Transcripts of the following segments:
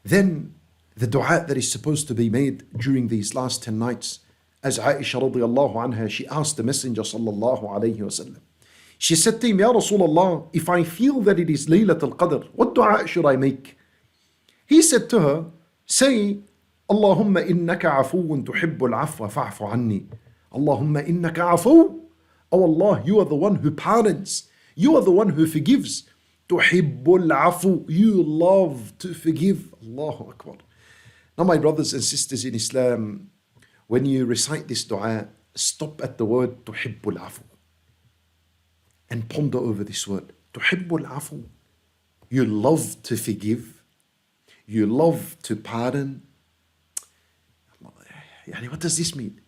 Then the dua that is supposed to be made during these last 10 nights, as Aisha radiallahu anha, she asked the Messenger sallallahu alayhi wasallam. She said to him, Ya Rasulullah, if I feel that it is Laylat Al-Qadr, what dua should I make? He said to her, say, Allahumma innaka afuwwun tuhibbul afwa anni. Allahumma innaka afuwwun. Oh Allah, you are the one who pardons. You are the one who forgives. Tuhibbul afu. You love to forgive. Allahu Akbar. Now my brothers and sisters in Islam, when you recite this dua, stop at the word tuhibbul afu and ponder over this word. Tuhibbul afu. You love to forgive. You love to pardon. What does this mean?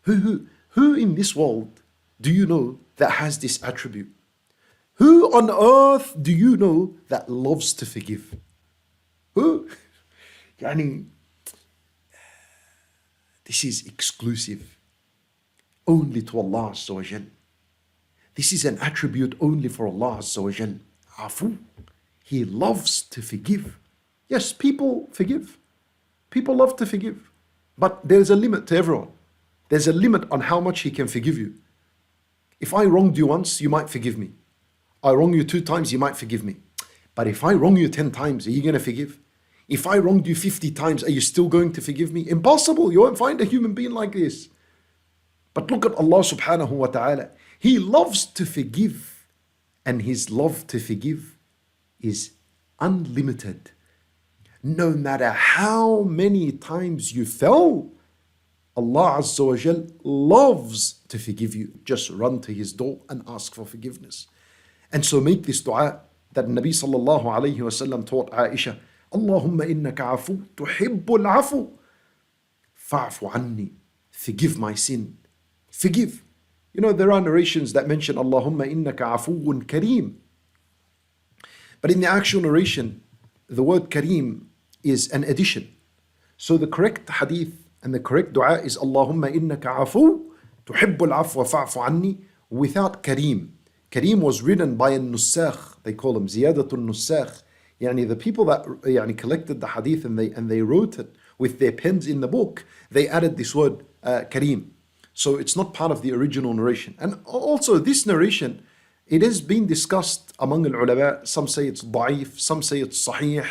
Who in this world do you know that has this attribute? Who on earth do you know that loves to forgive? Who? This is exclusive only to Allah Azza wa Jal. This is an attribute only for Allah Azza wa Jal. Afu. He loves to forgive. Yes, people forgive. People love to forgive. But there's a limit to everyone. There's a limit on how much He can forgive you. If I wronged you once, you might forgive me. I wrong you 2 times, you might forgive me. But if I wrong you 10 times, are you going to forgive? If I wronged you 50 times, are you still going to forgive me? Impossible. You won't find a human being like this. But look at Allah subhanahu wa ta'ala. He loves to forgive. And His love to forgive is unlimited. No matter how many times you fell, Allah Azza wa Jal loves to forgive you. Just run to His door and ask for forgiveness. And so make this dua that Nabi sallallahu alayhi wa sallam taught Aisha. Allahumma innaka tuhibbul anni. Forgive my sin. Forgive. You know, there are narrations that mention Allahumma innaka afuwwun Kareem. But in the actual narration, the word Kareem is an addition. So the correct hadith and the correct dua is Allahumma innaka tuhibbul afwa anni without Kareem. Kareem was written by a nussakh. They call them Ziyadatul-Nussakh. The people that collected the hadith and they wrote it with their pens in the book, they added this word Kareem. So it's not part of the original narration. And also this narration, it has been discussed among al-ulama. Some say it's da'if, some say it's sahih,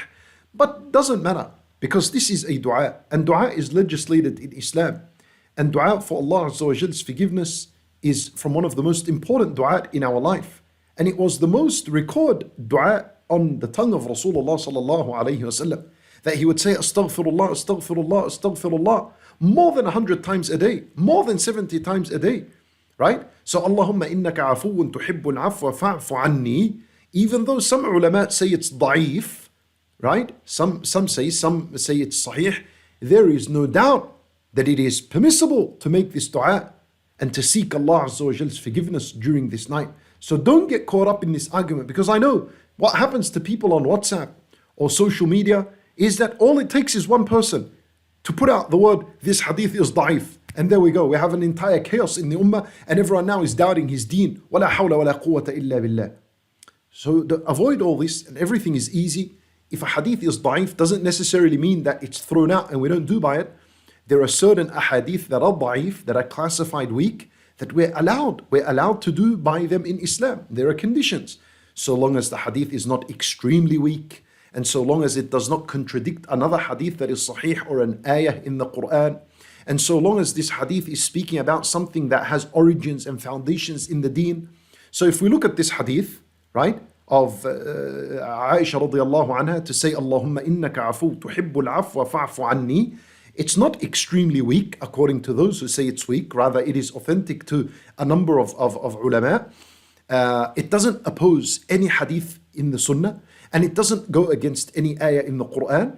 but doesn't matter because this is a dua, and dua is legislated in Islam. And dua for Allah Azza wa Jal's forgiveness is from one of the most important dua in our life. And it was the most recorded dua on the tongue of Rasulullah sallallahu alayhi wasallam, that he would say astaghfirullah, astaghfirullah, astaghfirullah more than 100 times a day, more than 70 times a day, right? So Allahumma innaka afuwwun tuhibbul afwa anni, even though some ulama say it's da'if, right? Some say it's sahih, there is no doubt that it is permissible to make this dua and to seek Allah Azza wa Jal's forgiveness during this night. So don't get caught up in this argument, because I know what happens to people on WhatsApp or social media is that all it takes is one person to put out the word, this hadith is da'if. And there we go. We have an entire chaos in the ummah and everyone now is doubting his deen. وَلَا حَوْلَ وَلَا قُوَّةَ إِلَّا بِاللَّهِ. So avoid all this, and everything is easy. If a hadith is da'if, doesn't necessarily mean that it's thrown out and we don't do by it. There are certain ahadith that are da'if, that are classified weak, that we're allowed to do by them in Islam. There are conditions. So long as the hadith is not extremely weak, and so long as it does not contradict another hadith that is sahih or an ayah in the Quran, and so long as this hadith is speaking about something that has origins and foundations in the deen. So if we look at this hadith, right, of Aisha radiallahu anha to say, Allahumma innaka tuhibbul afwa anni, it's not extremely weak according to those who say it's weak. Rather, it is authentic to a number of ulama. It doesn't oppose any hadith in the Sunnah, and it doesn't go against any ayah in the Quran,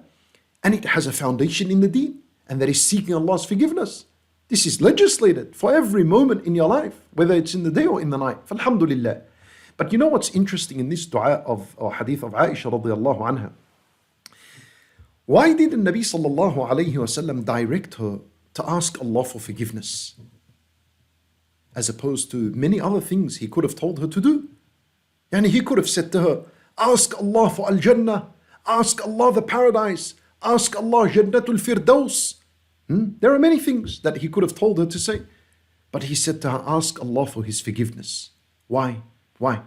and it has a foundation in the deen, and that is seeking Allah's forgiveness. This is legislated for every moment in your life, whether it's in the day or in the night. Alhamdulillah. But you know what's interesting in this dua or hadith of Aisha radiallahu anha? Why did the Nabi sallallahu alayhi wasallam direct her to ask Allah for forgiveness, as opposed to many other things he could have told her to do? He could have said to her, ask Allah for Al-Jannah, ask Allah the paradise, Ask Allah Jannatul Firdaus. There are many things that he could have told her to say. But he said to her, ask Allah for His forgiveness. Why? Why?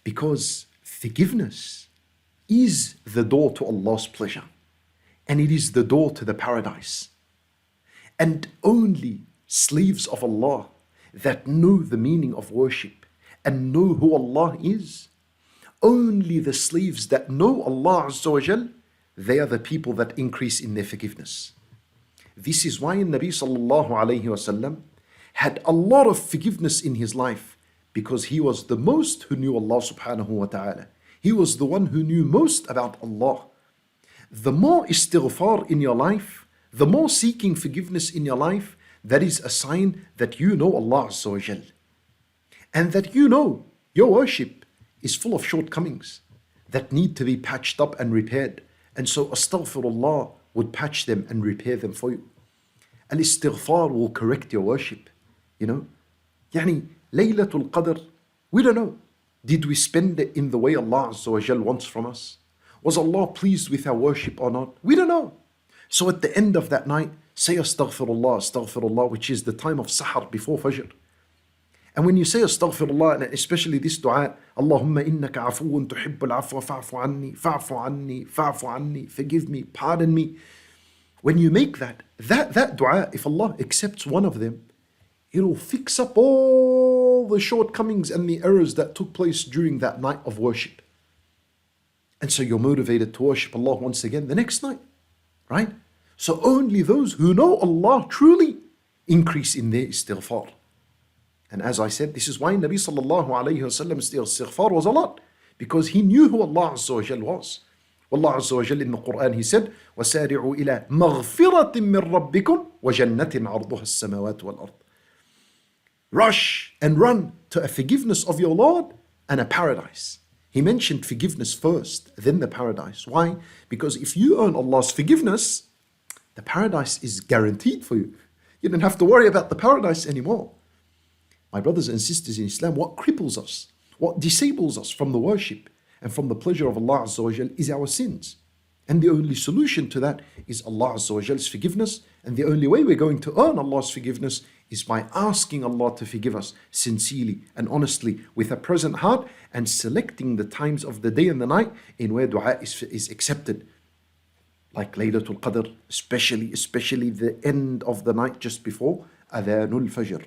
Because forgiveness is the door to Allah's pleasure. And it is the door to the paradise. And only slaves of Allah that know the meaning of worship and know who Allah is, only the slaves that know Allah Azza wa Jal, they are the people that increase in their forgiveness. This is why Nabi sallallahu alayhi wasallam had a lot of forgiveness in his life, because he was the most who knew Allah subhanahu wa ta'ala. He was the one who knew most about Allah. The more istighfar in your life, the more seeking forgiveness in your life, that is a sign that you know Allah Azza wa Jal. And that you know your worship is full of shortcomings that need to be patched up and repaired. And so astaghfirullah would patch them and repair them for you. Al-istighfar will correct your worship. You know? Laylatul-Qadr, we don't know. Did we spend it in the way Allah Azza wa Jal wants from us? Was Allah pleased with our worship or not? We don't know. So at the end of that night, say astaghfirullah, astaghfirullah, which is the time of sahar before fajr. And when you say astaghfirullah, and especially this dua, Allahumma innaka afuwwun tuhibbul afwa anni, fa'fu anni, forgive me, pardon me. When you make that dua, if Allah accepts one of them, it'll fix up all the shortcomings and the errors that took place during that night of worship. And so you're motivated to worship Allah once again the next night, right? So only those who know Allah truly increase in their istighfar. And as I said, this is why Nabi sallallahu alayhi wa sallam's istighfar was a lot, because he knew who Allah Azza wa Jal was. Allah Azza wa Jal in the Quran, He said, وَسَارِعُوا إِلَى مَغْفِرَةٍ مِّن رَبِّكُمْ وَجَنَّةٍ عَرْضُهَا السَّمَاوَاتُ وَالْأَرْضِ. Rush and run to a forgiveness of your Lord and a paradise. He mentioned forgiveness first, then the paradise. Why? Because if you earn Allah's forgiveness, the paradise is guaranteed for you. You don't have to worry about the paradise anymore. My brothers and sisters in Islam, what cripples us, what disables us from the worship and from the pleasure of Allah Azza wa Jal is our sins. And the only solution to that is Allah Azza wa Jal's forgiveness. And the only way we're going to earn Allah's forgiveness is by asking Allah to forgive us sincerely and honestly with a present heart, and selecting the times of the day and the night in where dua is accepted. Like Laylatul-Qadr, especially the end of the night just before Adhanul Fajr.